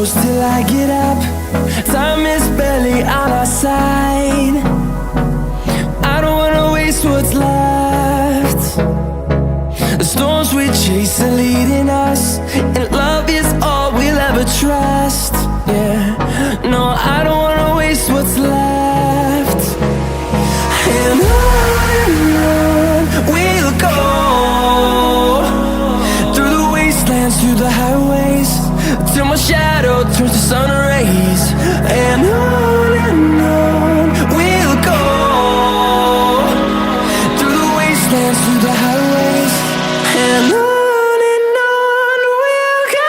close till I get up. Time is barely on our side. I don't wanna waste what's left. The storms we chase are leading us, and love is all we'll ever trust. Yeah, no, I don't wanna waste what's left. And on we'll go, through the wastelands, through the highways, till my shadow turns to sun rays. And on we'll go, through the wastelands, through the highways, and on we'll go.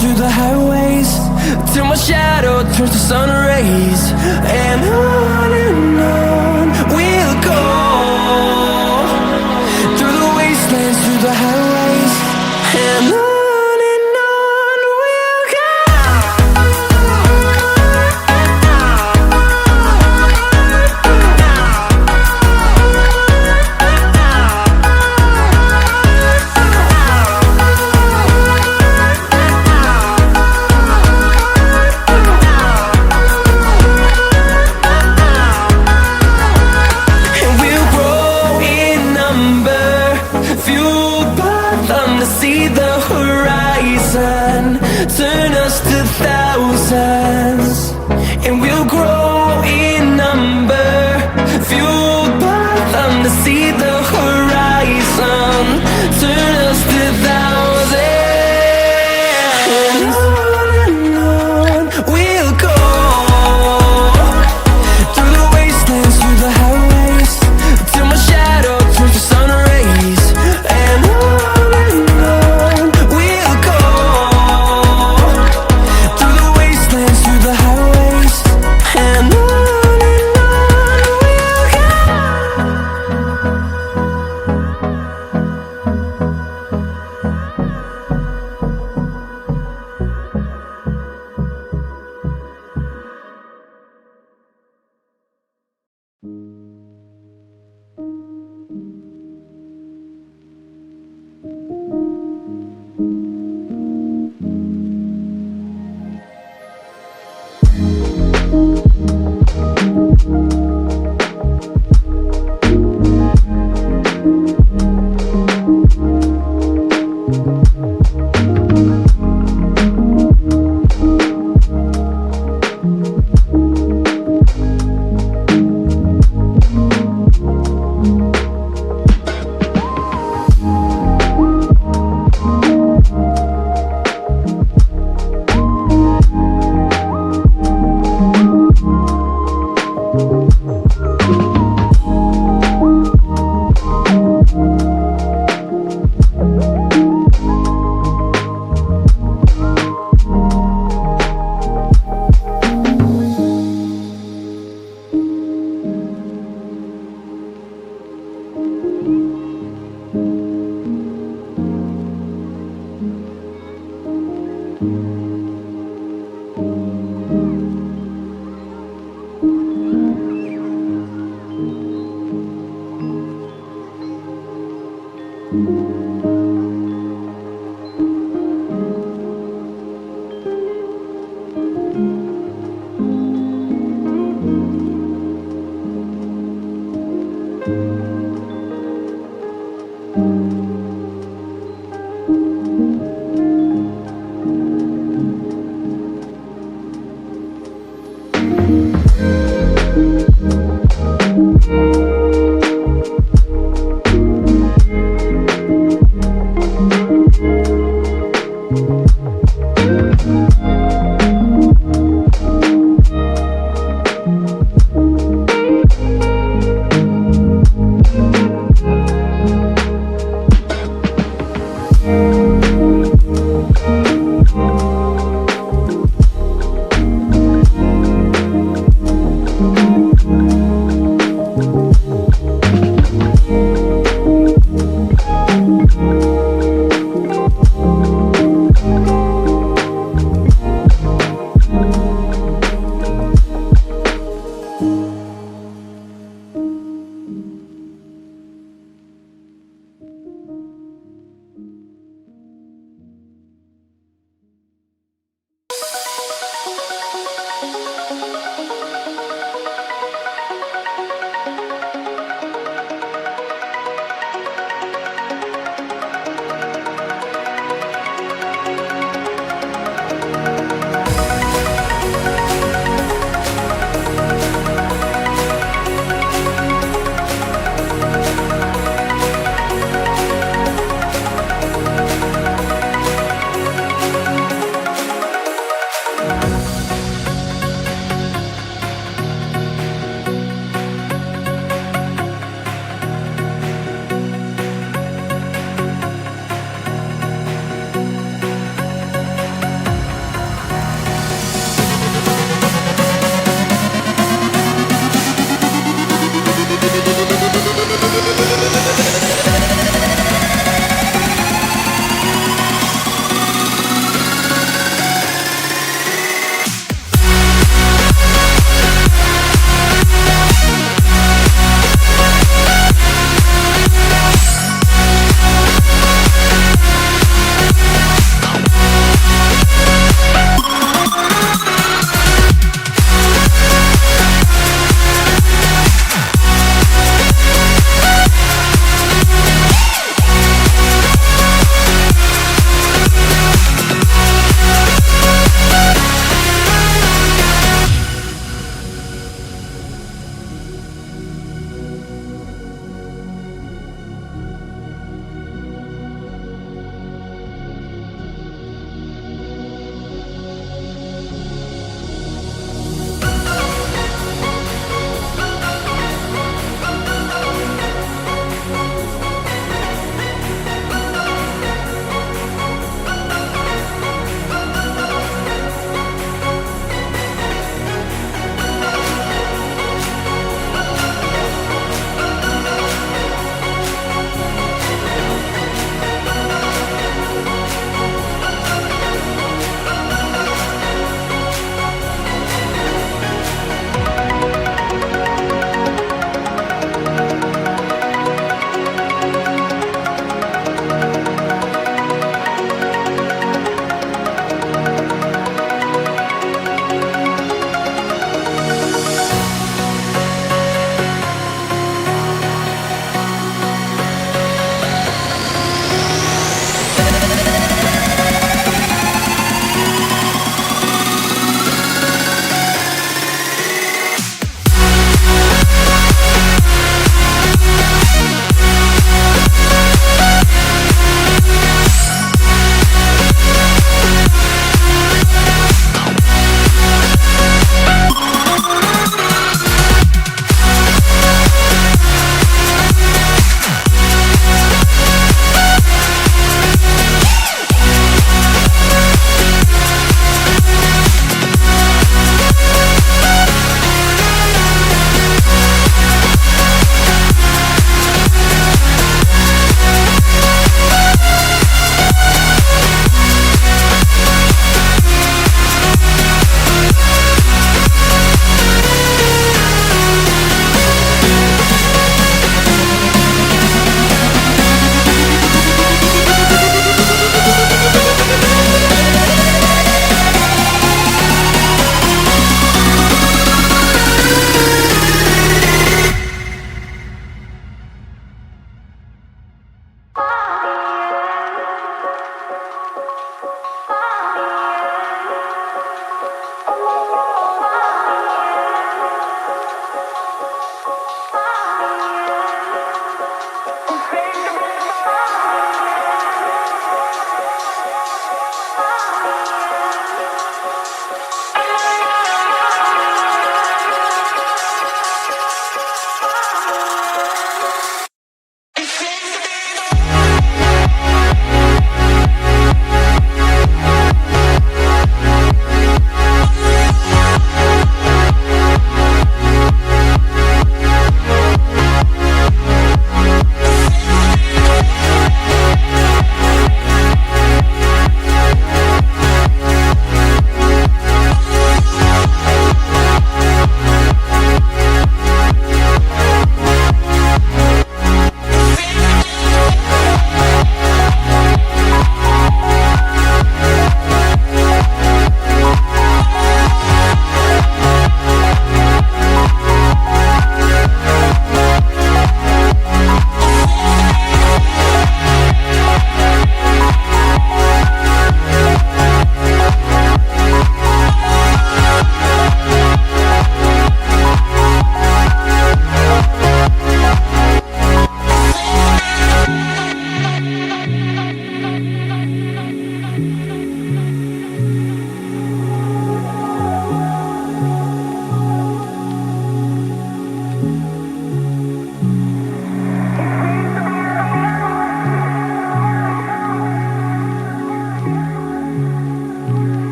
Through the highways, till my shadow turns to sun rays. And on we'll go, through the wastelands, through the highways, and on we'll go. See the horizon turn us to thousands, and we'll grow in number, fueled by them to see the horizon turn us to thousands. And on we'll go, through the wastelands, through the highways, till my shadow turns to sun rays. And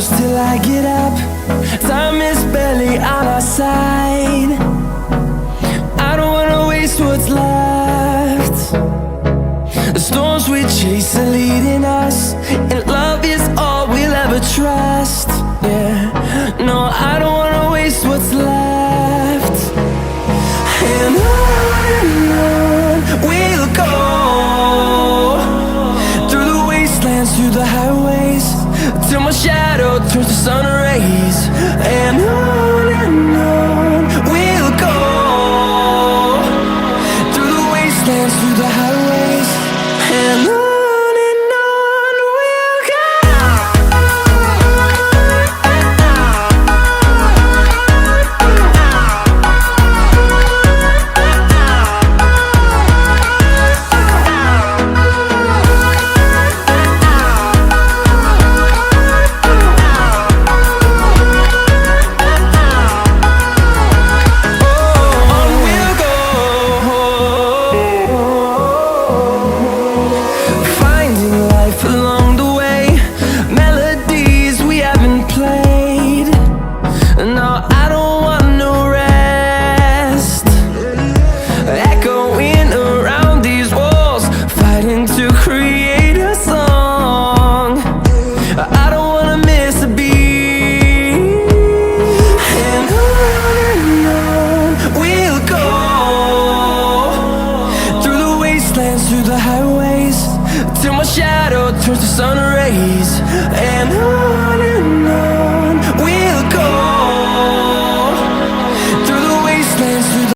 shadows till I get up. Time is barely on our side. I don't wanna waste what's left. The storms we chase are leading us, and love is all we'll ever trust. Yeah, no, I don't wanna waste what's left. And on we'll go, through the wastelands, through the highways, till my shadow turns to sun rays. And on we'll go, through the wastelands, through the highways, and on we'll go. Through the highways, till my shadow turns to sun rays.